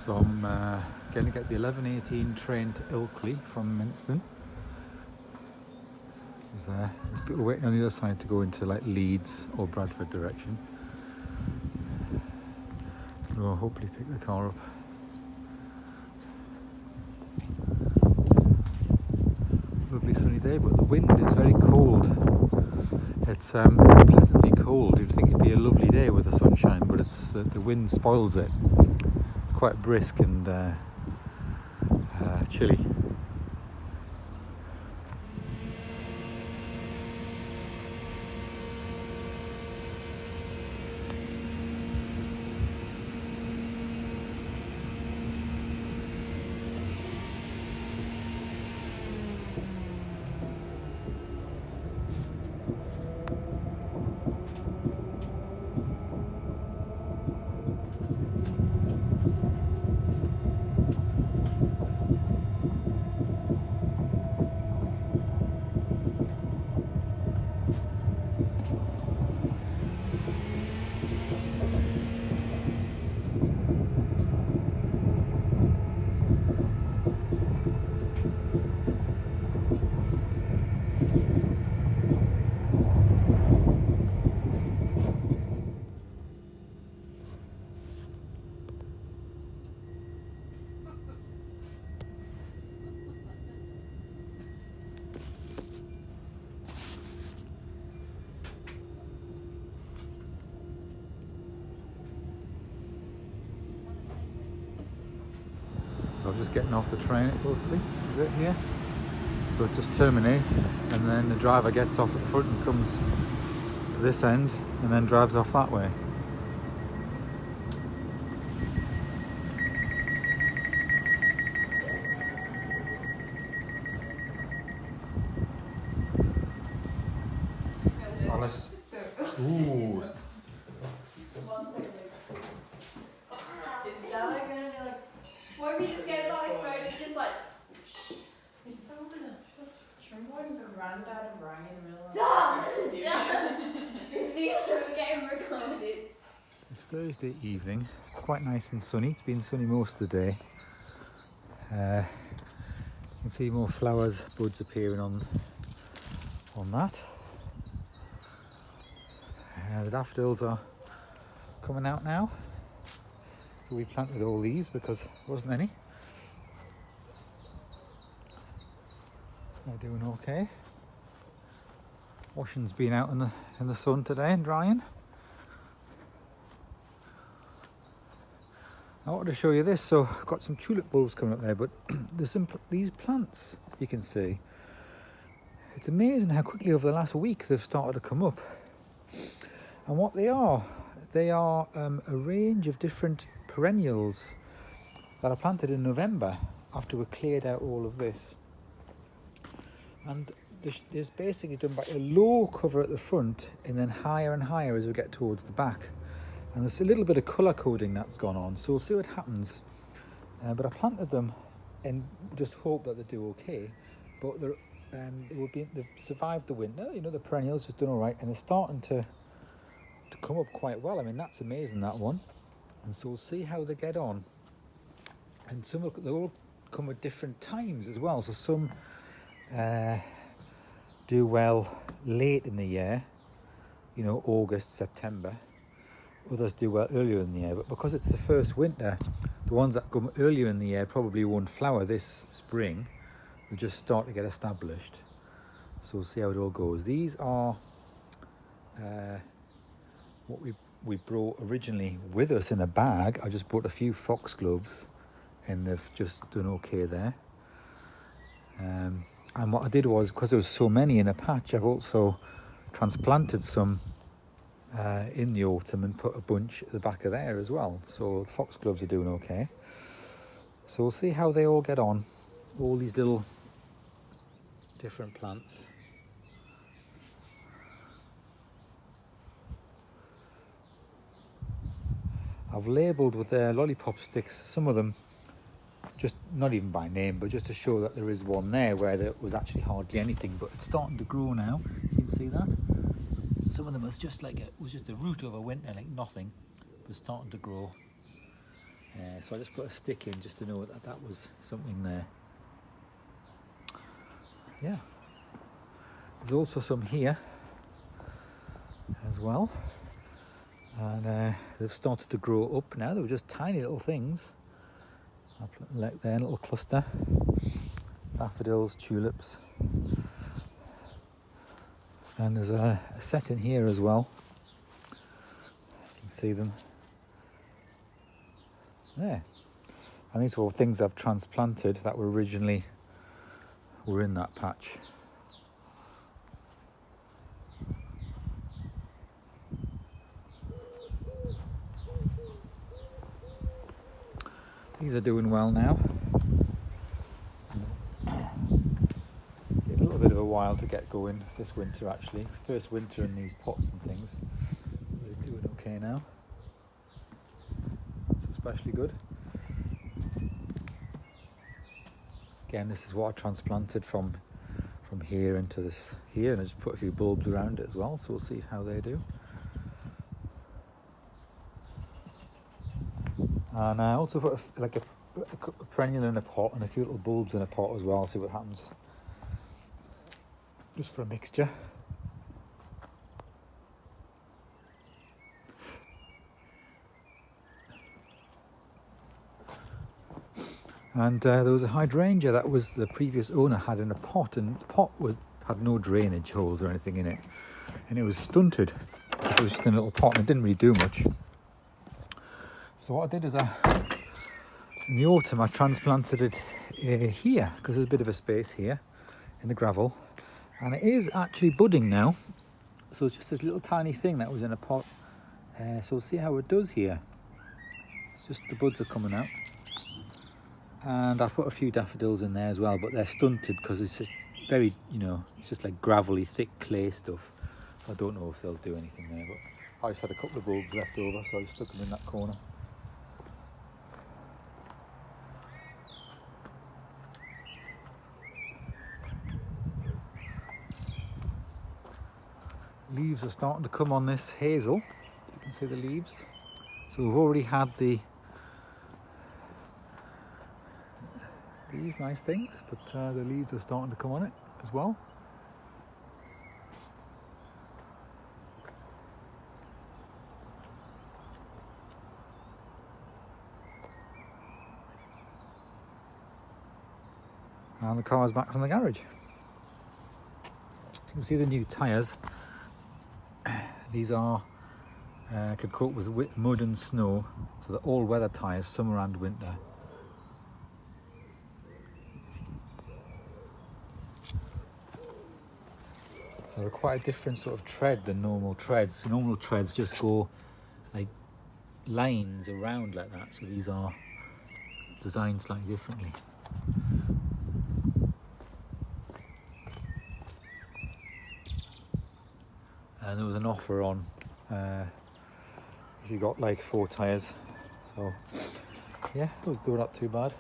So I'm going to get the 11:18 train to Ilkley from Minston. There's people waiting on the other side to go into like Leeds or Bradford direction. We'll hopefully pick the car up. Lovely sunny day, but the wind is very cold. It's pleasantly cold. You'd think it'd be a lovely day with the sunshine, but it's the wind spoils it. It's quite brisk and chilly. I'm just getting off the train at Ilkley. This is it here. So it just terminates, and then the driver gets off at the front and comes to this end, and then drives off that way. Alice. Ooh. Is Dad gonna be like, what if you just get it on his phone and just like, shh, he's filming it. Remember when Granddad rang in the middle of the night? Stop! Is he getting recorded? It's Thursday evening. It's quite nice and sunny. It's been sunny most of the day. You can see more flowers, buds appearing on that. The daffodils are coming out now. We planted all these because there wasn't any. They're doing okay. Washing's been out in the sun today and drying. I wanted to show you this. So I've got some tulip bulbs coming up there, but there's these plants you can see. It's amazing how quickly over the last week they've started to come up. And what they are a range of different perennials that are planted in November after we cleared out all of this. And there's basically done by a low cover at the front and then higher and higher as we get towards the back. And there's a little bit of colour coding that's gone on, so we'll see what happens. But I planted them and just hope that they do okay. But they've survived the winter. You know, the perennials have done all right, and they're starting to come up quite well. I mean, that's amazing, that one. And so we'll see how they get on. And they all come at different times as well. So some do well late in the year, you know, August, September. Others do well earlier in the year. But because it's the first winter, the ones that come earlier in the year probably won't flower this spring. They'll just start to get established. So we'll see how it all goes. These are what we brought originally with us in a bag. I just bought a few foxgloves and they've just done okay there. And what I did was, because there was so many in a patch, I've also transplanted some in the autumn and put a bunch at the back of there as well. So the foxgloves are doing okay. So we'll see how they all get on. All these little different plants. I've labelled with their lollipop sticks, some of them, just not even by name, but just to show that there is one there where there was actually hardly anything, but it's starting to grow now. You can see that. Some of them was just like was just the root of a winter, like nothing, but starting to grow. So I just put a stick in just to know that that was something there. Yeah. There's also some here as well. And they've started to grow up now. They were just tiny little things. Like there, a little cluster. Daffodils, tulips. And there's a set in here as well. You can see them there. And these were all things I've transplanted that were originally in that patch. These are doing well now. A little bit of a while to get going this winter actually. First winter in these pots and things. They're doing okay now. That's especially good. Again, this is what I transplanted from here into this here, and I just put a few bulbs around it as well, so we'll see how they do. And I also put a perennial in a pot and a few little bulbs in a pot as well, see what happens. Just for a mixture. And there was a hydrangea that was the previous owner had in a pot, and the pot had no drainage holes or anything in it, and it was stunted. It was just in a little pot and it didn't really do much. So what I did is in the autumn I transplanted it here, because there's a bit of a space here in the gravel, and it is actually budding now. So it's just this little tiny thing that was in a pot. So we'll see how it does here. It's just the buds are coming out. And I put a few daffodils in there as well, but they're stunted because it's very, it's just like gravelly, thick clay stuff. I don't know if they'll do anything there, but I just had a couple of bulbs left over, so I just stuck them in that corner. Leaves are starting to come on this hazel. You can see the leaves. So we've already had these nice things, but the leaves are starting to come on it as well. And the car's back from the garage. You can see the new tyres. These are can cope with mud and snow, so they're all-weather tyres, summer and winter. So they're quite a different sort of tread than normal treads. Normal treads just go like lines around like that, so these are designed slightly differently. And there was an offer on if you got like 4 tyres, so yeah, they're not too bad.